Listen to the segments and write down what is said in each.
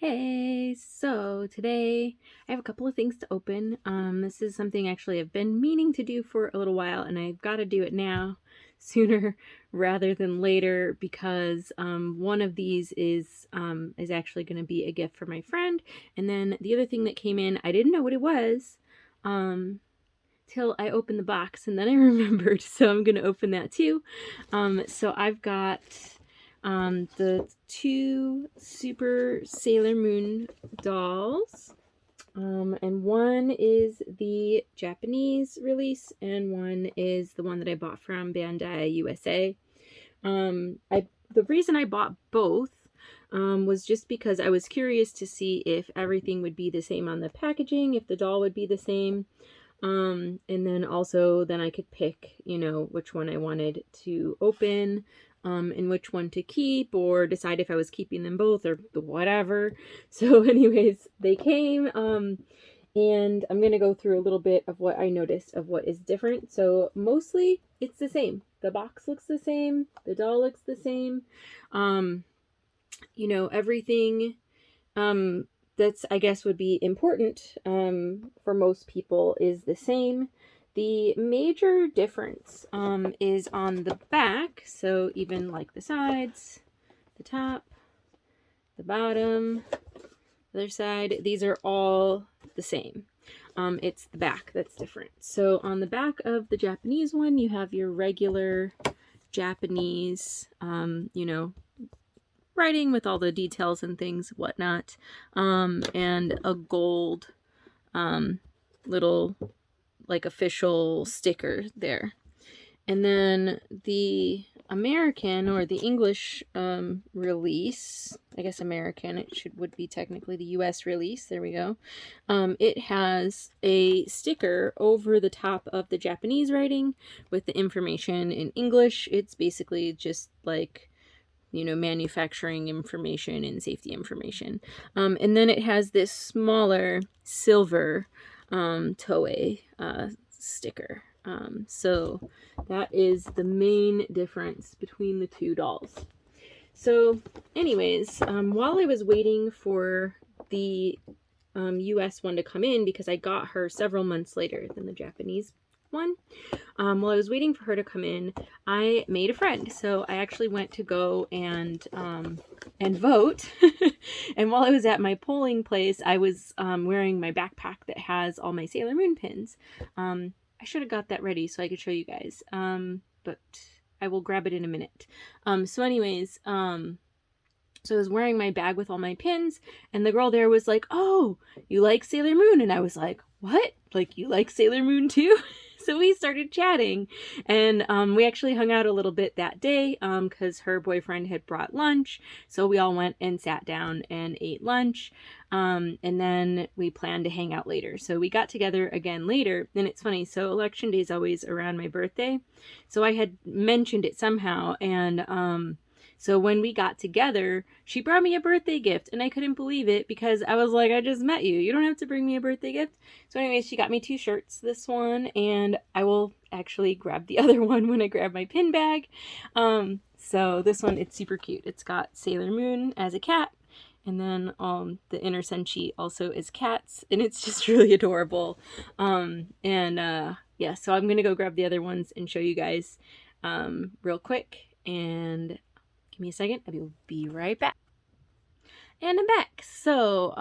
Hey, so today I have a couple of things to open. This is something actually I've been meaning to do for a little while, and I've got to do it now sooner rather than later because one of these is actually going to be a gift for my friend, and then the other thing that came in, I didn't know what it was till I opened the box, and then I remembered, so I'm going to open that too. So I've got the two Super Sailor Moon dolls. And one is the Japanese release, and one is the one that I bought from Bandai USA. The reason I bought both was just because I was curious to see if everything would be the same on the packaging, if the doll would be the same. And then also then I could pick, which one I wanted to open, and which one to keep, or decide if I was keeping them both or whatever. So anyways, they came, and I'm going to go through a little bit of what I noticed of what is different. So mostly it's the same. The box looks the same. The doll looks the same. Everything, that's, I guess, would be important for most people is the same. The major difference is on the back, so even like the sides, the top, the bottom, the other side, these are all the same. It's the back that's different. So on the back of the Japanese one, you have your regular Japanese, writing with all the details and things, whatnot, and a gold little like official sticker there. And then the American or the English release, I guess American, would be technically the US release, there we go. It has a sticker over the top of the Japanese writing with the information in English. It's basically just like manufacturing information and safety information. And then it has this smaller silver Toei sticker. So that is the main difference between the two dolls. So anyways, while I was waiting for the US one to come in, because I got her several months later than the Japanese one, while I was waiting for her to come in, I made a friend. So I actually went to go and vote. And while I was at my polling place, I was wearing my backpack that has all my Sailor Moon pins. I should have got that ready so I could show you guys, but I will grab it in a minute. So anyways, so I was wearing my bag with all my pins, and the girl there was like, "Oh, you like Sailor Moon?" And I was like, "What? Like, you like Sailor Moon too?" So we started chatting, and we actually hung out a little bit that day because her boyfriend had brought lunch. So we all went and sat down and ate lunch, and then we planned to hang out later. So we got together again later, and it's funny. So election day is always around my birthday. So I had mentioned it somehow, and so when we got together, she brought me a birthday gift, and I couldn't believe it because I was like, I just met you. You don't have to bring me a birthday gift. So anyways, she got me two shirts, this one, and I will actually grab the other one when I grab my pin bag. So this one, it's super cute. It's got Sailor Moon as a cat, and then the inner senshi also is cats, and it's just really adorable. Yeah, so I'm gonna go grab the other ones and show you guys real quick, and give me a second. I will be right back. And I'm back. So,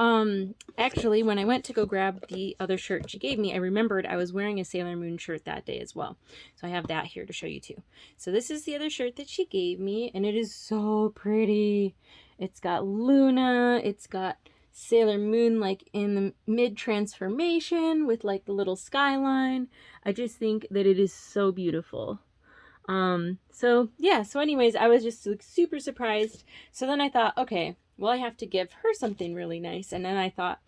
actually, when I went to go grab the other shirt she gave me, I remembered I was wearing a Sailor Moon shirt that day as well. So I have that here to show you too. So this is the other shirt that she gave me, and it is so pretty. It's got Luna. It's got Sailor Moon like in the mid-transformation with like the little skyline. I just think that it is so beautiful. So yeah, so anyways, I was just like super surprised. So then I thought, okay, well, I have to give her something really nice. And then I thought,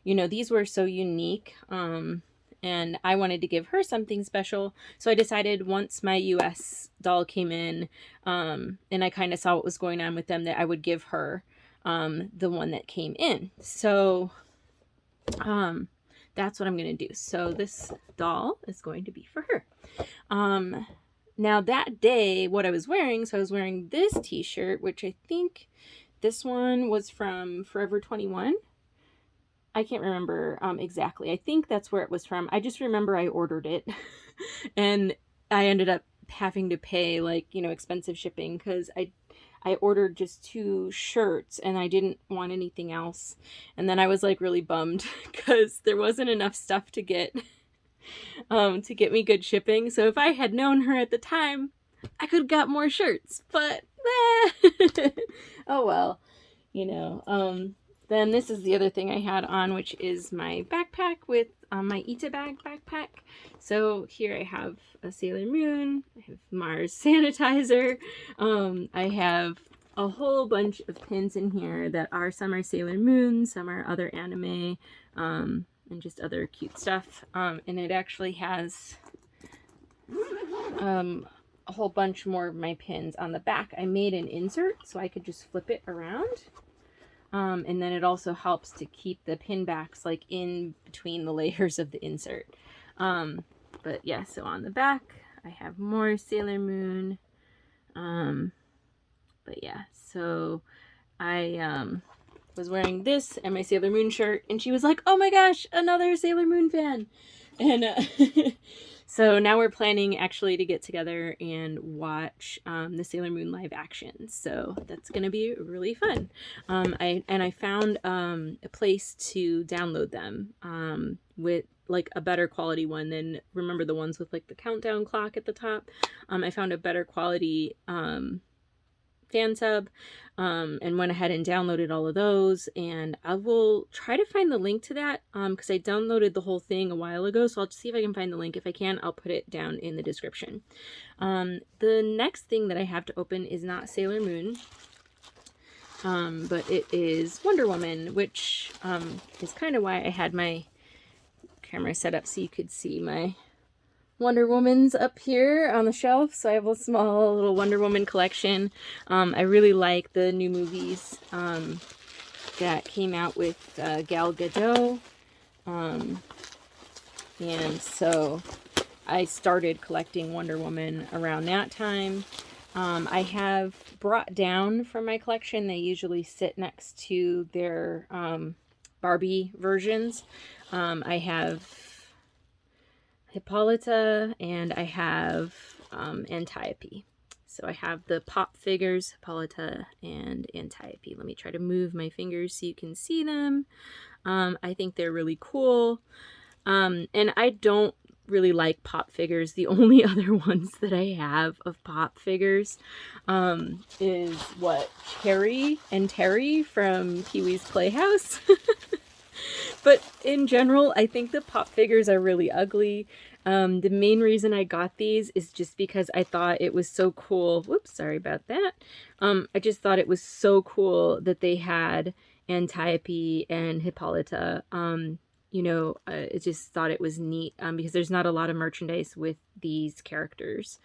these were so unique, and I wanted to give her something special. So I decided once my US doll came in, and I kind of saw what was going on with them, that I would give her the one that came in. So that's what I'm going to do. So this doll is going to be for her. Now that day, what I was wearing, so I was wearing this t-shirt, which I think This one was from Forever 21. I can't remember exactly. I think that's where it was from. I just remember I ordered it and I ended up having to pay like, you know, expensive shipping because I ordered just 2 shirts and I didn't want anything else. And then I was like really bummed because there wasn't enough stuff to get me good shipping. So if I had known her at the time, I could have got more shirts. But oh well, you know. Then this is the other thing I had on, which is my backpack with my Ita bag backpack. So here I have a Sailor Moon, I have Mars sanitizer, I have a whole bunch of pins in here that are, some are Sailor Moon, some are other anime, and just other cute stuff. And it actually has a whole bunch more of my pins on the back. I made an insert so I could just flip it around. And then it also helps to keep the pin backs like in between the layers of the insert. But yeah, so on the back I have more Sailor Moon. But yeah, so I was wearing this and my Sailor Moon shirt, and she was like, "Oh my gosh, another Sailor Moon fan!" And so now we're planning actually to get together and watch the Sailor Moon live action. So that's gonna be really fun. I found a place to download them with like a better quality one than, remember the ones with like the countdown clock at the top. I found a better quality fan sub, and went ahead and downloaded all of those, and I will try to find the link to that because I downloaded the whole thing a while ago, so I'll just see if I can find the link. If I can, I'll put it down in the description. The next thing that I have to open is not Sailor Moon, but it is Wonder Woman, which is kind of why I had my camera set up so you could see my Wonder Woman's up here on the shelf. So I have a small little Wonder Woman collection. I really like the new movies that came out with Gal Gadot. And so I started collecting Wonder Woman around that time. I have brought down from my collection, they usually sit next to their Barbie versions. I have Hippolyta, and I have Antiope. So I have the pop figures, Hippolyta and Antiope. Let me try to move my fingers so you can see them. I think they're really cool. And I don't really like pop figures. The only other ones that I have of pop figures is what, Cherry and Terry from Pee-wee's Playhouse. But in general, I think the pop figures are really ugly. The main reason I got these is just because I thought it was so cool. Whoops, sorry about that. I just thought it was so cool that they had Antiope and Hippolyta. You know, I just thought it was neat because there's not a lot of merchandise with these characters.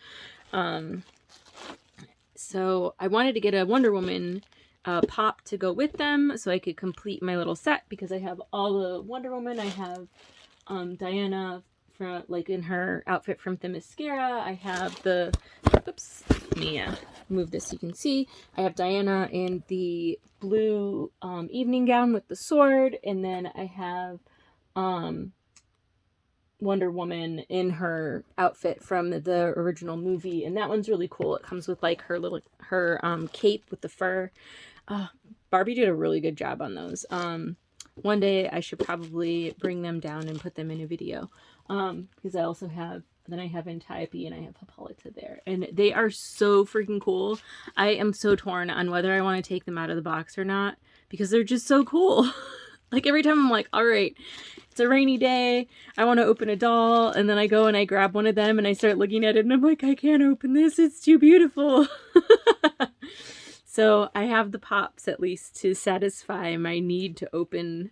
So I wanted to get a Wonder Woman pop to go with them so I could complete my little set, because I have all the Wonder Woman. I have Diana from, like, in her outfit from Themyscira. I have the, oops, let me move this so you can see. I have Diana in the blue evening gown with the sword, and then I have Wonder Woman in her outfit from the original movie, and that one's really cool. It comes with like her little cape with the fur. Barbie did a really good job on those. One day I should probably bring them down and put them in a video, because I also have, then I have Antiope and I have Hippolyta there, and they are so freaking cool. I am so torn on whether I want to take them out of the box or not, because they're just so cool. Like every time I'm like, all right, it's a rainy day, I want to open a doll, and then I go and I grab one of them and I start looking at it and I'm like, I can't open this, it's too beautiful. So I have the pops at least to satisfy my need to open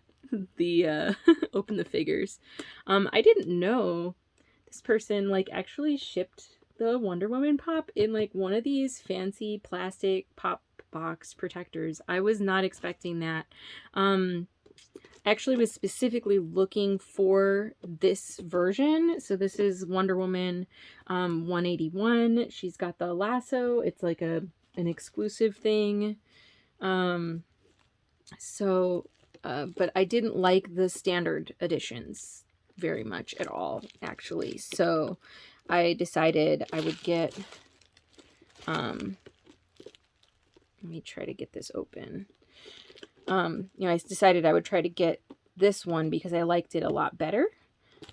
the open the figures. I didn't know this person like actually shipped the Wonder Woman pop in like one of these fancy plastic pop box protectors. I was not expecting that. Actually was specifically looking for this version. So this is Wonder Woman 181. She's got the lasso. It's like an exclusive thing. But I didn't like the standard editions very much at all, actually. So I decided I would get, let me try to get this open. I decided I would try to get this one because I liked it a lot better.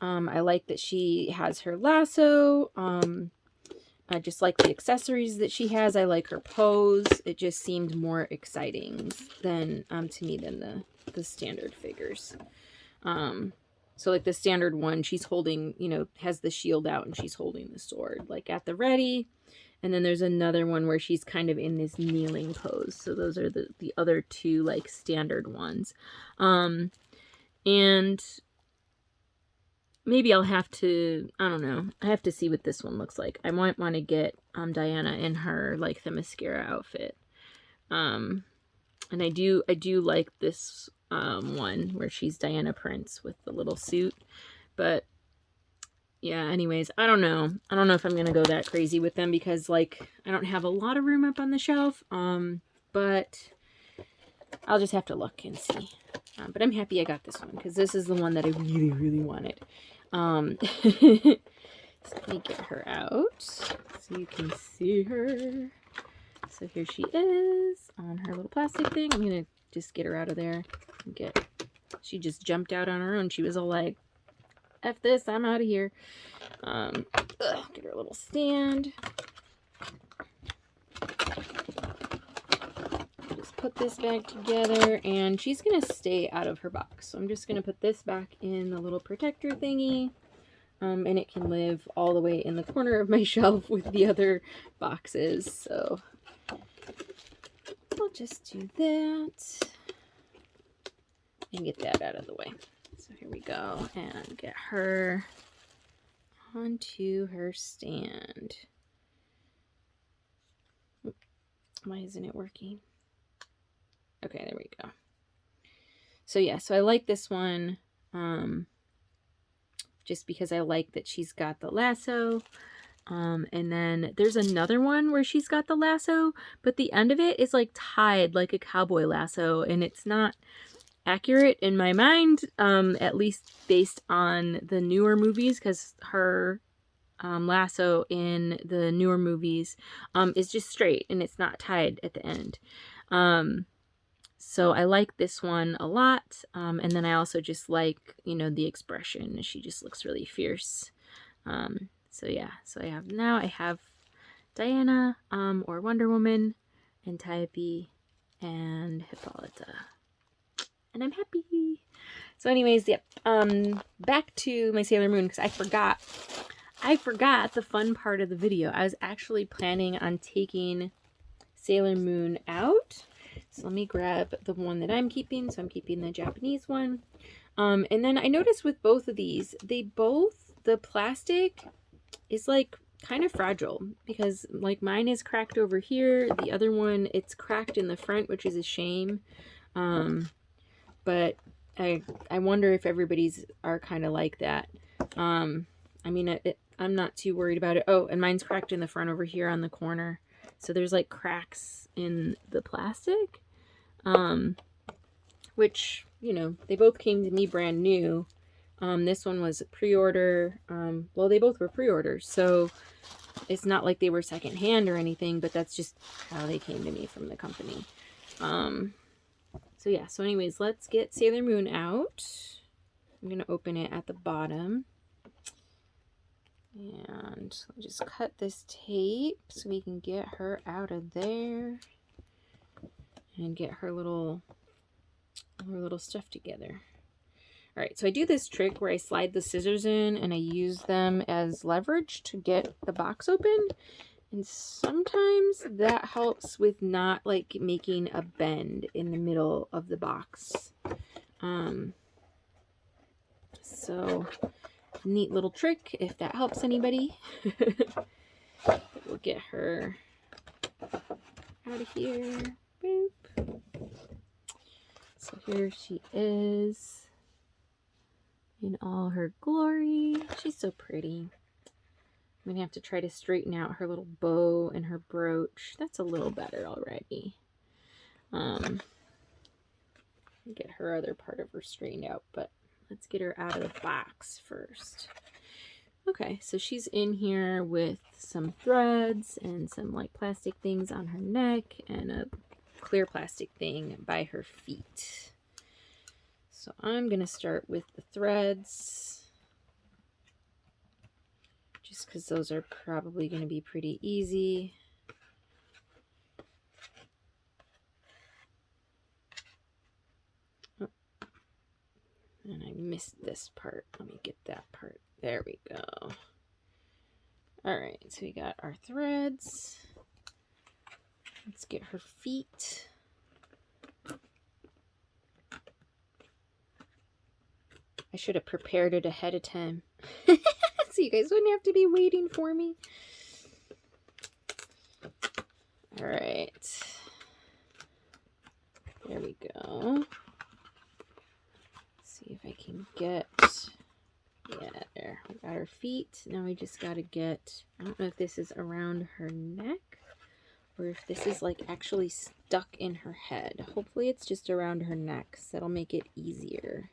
I like that she has her lasso. I just like the accessories that she has. I like her pose. It just seemed more exciting than to me than the standard figures. So like the standard one, she's holding, has the shield out and she's holding the sword like at the ready. And then there's another one where she's kind of in this kneeling pose. So those are the other two like standard ones. And maybe I'll have to, I don't know. I have to see what this one looks like. I might want to get Diana in her like the mascara outfit. And I do like this one where she's Diana Prince with the little suit. But yeah, anyways, I don't know. I don't know if I'm going to go that crazy with them because like I don't have a lot of room up on the shelf. But I'll just have to look and see. But I'm happy I got this one because this is the one that I really, really wanted. So let me get her out so you can see her. So here she is on her little plastic thing. I'm going to just get her out of there. She just jumped out on her own. She was all like, F this, I'm out of here. Get her a little stand. Just put this back together, and she's going to stay out of her box. So I'm just going to put this back in the little protector thingy. And it can live all the way in the corner of my shelf with the other boxes. So I'll just do that and get that out of the way. So here we go, and get her onto her stand. Why isn't it working? Okay, there we go. So yeah, so I like this one just because I like that she's got the lasso. And then there's another one where she's got the lasso, but the end of it is like tied like a cowboy lasso, and it's not accurate in my mind, at least based on the newer movies, because her lasso in the newer movies is just straight and it's not tied at the end. So I like this one a lot, and then I also just like, the expression. She just looks really fierce. So yeah, so I have Diana, or Wonder Woman, Antiope, and Hippolyta. And I'm happy. So anyways, yep. Back to my Sailor Moon, because I forgot the fun part of the video. I was actually planning on taking Sailor Moon out. So let me grab the one that I'm keeping. So I'm keeping the Japanese one. And then I noticed with both of these, the plastic is like kind of fragile, because like mine is cracked over here. The other one, it's cracked in the front, which is a shame. But I wonder if everybody's are kind of like that. I mean, I'm not too worried about it. Oh, and mine's cracked in the front over here on the corner. So there's like cracks in the plastic, which, they both came to me brand new. This one was a pre-order. Well, they both were pre-orders, so it's not like they were secondhand or anything, but that's just how they came to me from the company. So yeah, so anyways, let's get Sailor Moon out. I'm going to open it at the bottom. And I'll just cut this tape so we can get her out of there and get her little stuff together. All right, so I do this trick where I slide the scissors in and I use them as leverage to get the box open. And sometimes that helps with not like making a bend in the middle of the box. So neat little trick if that helps anybody. We'll get her out of here. Boop. So here she is in all her glory. She's so pretty. I'm gonna have to try to straighten out her little bow and her brooch. That's a little better already. Get her other part of her straightened out, but let's get her out of the box first. Okay, so she's in here with some threads and some like plastic things on her neck and a clear plastic thing by her feet. So I'm going to start with the threads, just because those are probably going to be pretty easy. Oh. And I missed this part. Let me get that part. There we go. All right, so we got our threads. Let's get her feet. I should have prepared it ahead of time. So you guys wouldn't have to be waiting for me. All right. There we go. Let's see if I can get... Yeah, there. We got her feet. Now we just got to get... I don't know if this is around her neck or if this is like actually stuck in her head. Hopefully it's just around her neck, so that'll make it easier.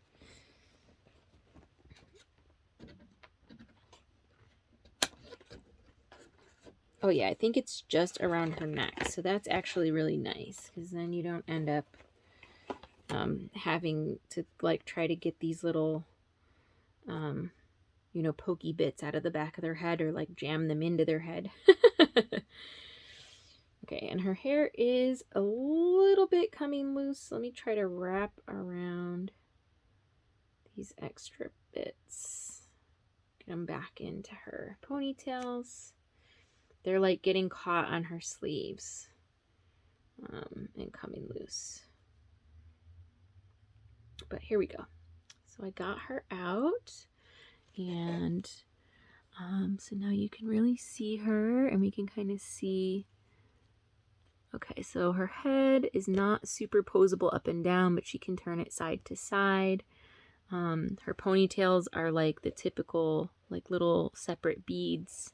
Oh yeah, I think it's just around her neck. So that's actually really nice, because then you don't end up having to like try to get these little, you know, pokey bits out of the back of their head or like jam them into their head. Okay, and her hair is a little bit coming loose. Let me try to wrap around these extra bits. Get them back into her ponytails. They're like getting caught on her sleeves and coming loose. But here we go. So I got her out, and so now you can really see her, and we can kind of see. Okay, so her head is not super posable up and down, but she can turn it side to side. Her ponytails are like the typical like little separate beads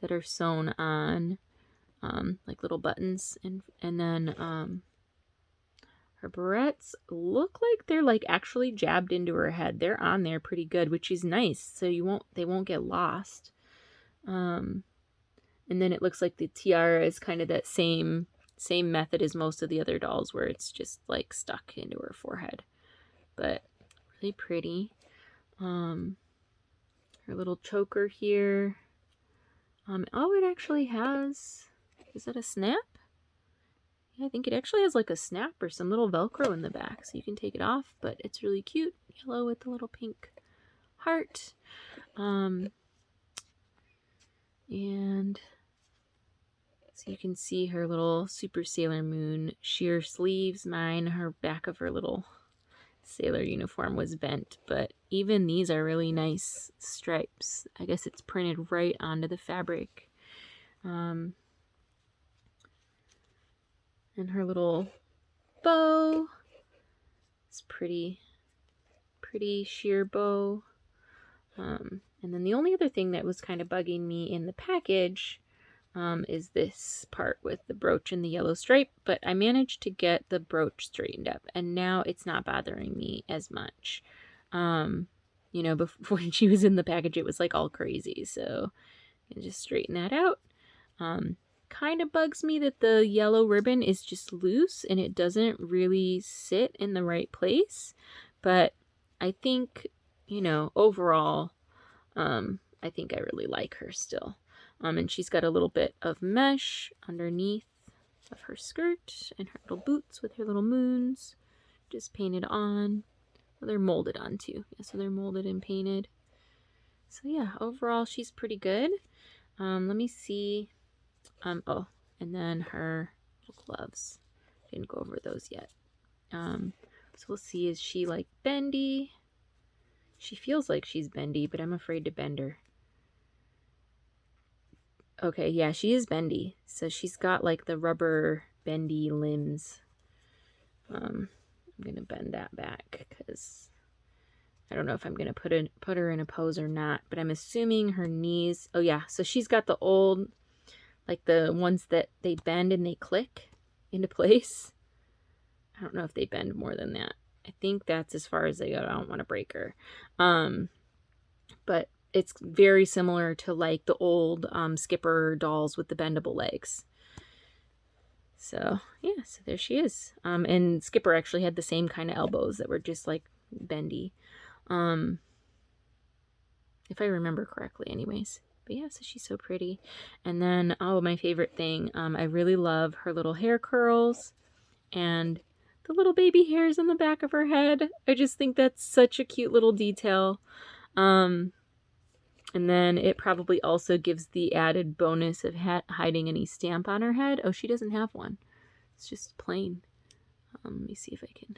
that are sewn on, like little buttons, and then her barrettes look like they're like actually jabbed into her head. They're on there pretty good, which is nice, so they won't get lost. And then it looks like the tiara is kind of that same method as most of the other dolls, where it's just like stuck into her forehead, but really pretty. Her little choker here. Oh, it actually has, is that a snap? Yeah, I think it actually has like a snap or some little Velcro in the back, so you can take it off, but it's really cute. Yellow with the little pink heart. And so you can see her little Super Sailor Moon sheer sleeves. Her back of her little sailor uniform was bent, but even these are really nice stripes. I guess it's printed right onto the fabric. And her little bow is pretty sheer bow. And then the only other thing that was kind of bugging me in the package is this part with the brooch and the yellow stripe, but I managed to get the brooch straightened up, and now it's not bothering me as much. You know, before when she was in the package, it was like all crazy, so I just straighten that out. Kind of bugs me that the yellow ribbon is just loose and it doesn't really sit in the right place, but I think, you know, overall, I think I really like her still. And she's got a little bit of mesh underneath of her skirt and her little boots with her little moons just painted on. Well, they're molded on too. Yeah, so they're molded and painted. So yeah, overall she's pretty good. Let me see. Oh, and then her little gloves. Didn't go over those yet. So we'll see, is she like bendy? She feels like she's bendy, but I'm afraid to bend her. Okay, yeah, she is bendy. So she's got like the rubber bendy limbs. I'm gonna bend that back because I don't know if I'm gonna put her in a pose or not, but I'm assuming her knees. Oh yeah, so she's got the old, like the ones that they bend and they click into place. I don't know if they bend more than that. I think that's as far as they go. I don't want to break her. But it's very similar to like the old Skipper dolls with the bendable legs. So yeah, so there she is. And Skipper actually had the same kind of elbows that were just like bendy. If I remember correctly anyways. But yeah, so she's so pretty. And then, oh, my favorite thing, I really love her little hair curls and the little baby hairs on the back of her head. I just think that's such a cute little detail. And then it probably also gives the added bonus of hiding any stamp on her head. Oh, she doesn't have one. It's just plain. Let me see if I can.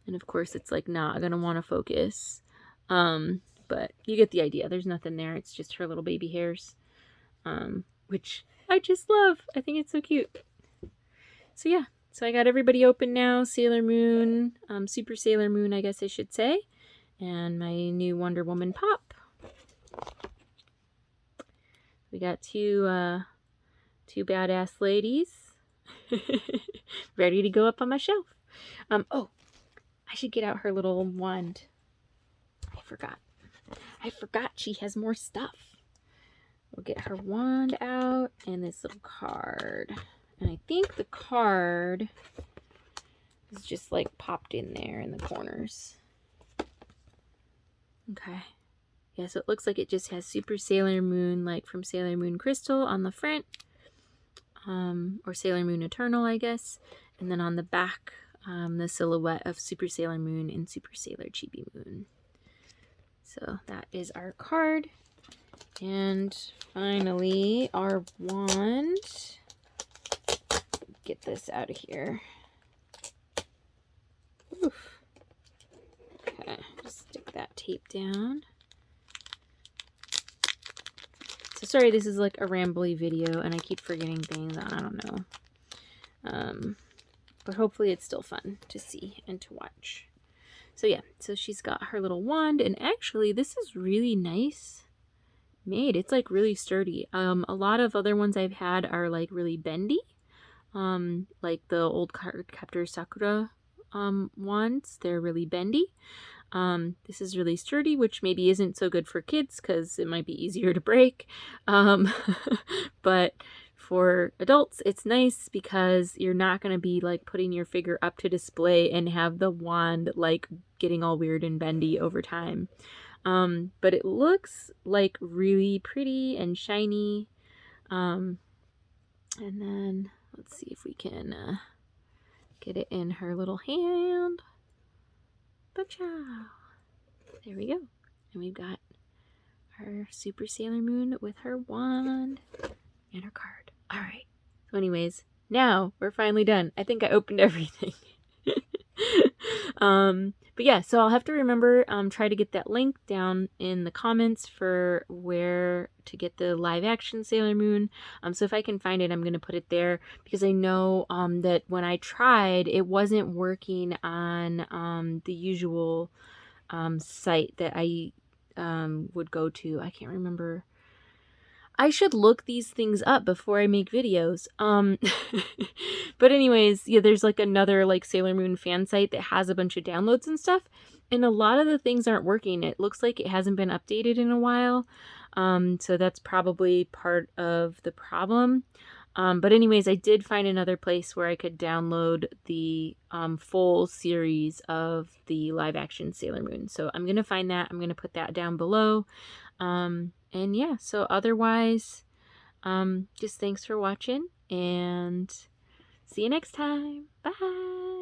And of course, it's like not gonna want to focus. But you get the idea. There's nothing there. It's just her little baby hairs, which I just love. I think it's so cute. So yeah, so I got everybody open now. Sailor Moon, Super Sailor Moon, I guess I should say, and my new Wonder Woman pop. We got two badass ladies ready to go up on my shelf. Oh, I should get out her little wand. I forgot she has more stuff. We'll get her wand out and this little card. And I think the card is just like popped in there in the corners. Okay. Yeah, so it looks like it just has Super Sailor Moon, like from Sailor Moon Crystal on the front. Or Sailor Moon Eternal, I guess. And then on the back, the silhouette of Super Sailor Moon and Super Sailor Chibi Moon. So that is our card. And finally, our wand. Get this out of here. Oof. Okay, just stick that tape down. So sorry, this is like a rambly video and I keep forgetting things. I don't know. But hopefully it's still fun to see and to watch. So yeah, so she's got her little wand, and actually this is really nice made. It's like really sturdy. A lot of other ones I've had are like really bendy. Like the old Cardcaptor Sakura wands, they're really bendy. This is really sturdy, which maybe isn't so good for kids because it might be easier to break. But for adults, it's nice because you're not going to be like putting your figure up to display and have the wand like getting all weird and bendy over time. But it looks like really pretty and shiny. And then let's see if we can get it in her little hand. Ba-chow. There we go. And we've got our Super Sailor Moon with her wand and her card. All right. So anyways, now we're finally done. I think I opened everything. But yeah, so I'll have to remember, try to get that link down in the comments for where to get the live action Sailor Moon. So if I can find it, I'm going to put it there because I know, that when I tried, it wasn't working on, the usual, site that I, would go to. I can't remember. I should look these things up before I make videos. But anyways, yeah, there's like another like Sailor Moon fan site that has a bunch of downloads and stuff. And a lot of the things aren't working. It looks like it hasn't been updated in a while. So that's probably part of the problem. But anyways, I did find another place where I could download the full series of the live action Sailor Moon. So I'm going to find that. I'm going to put that down below. And yeah, so otherwise, just thanks for watching and see you next time. Bye.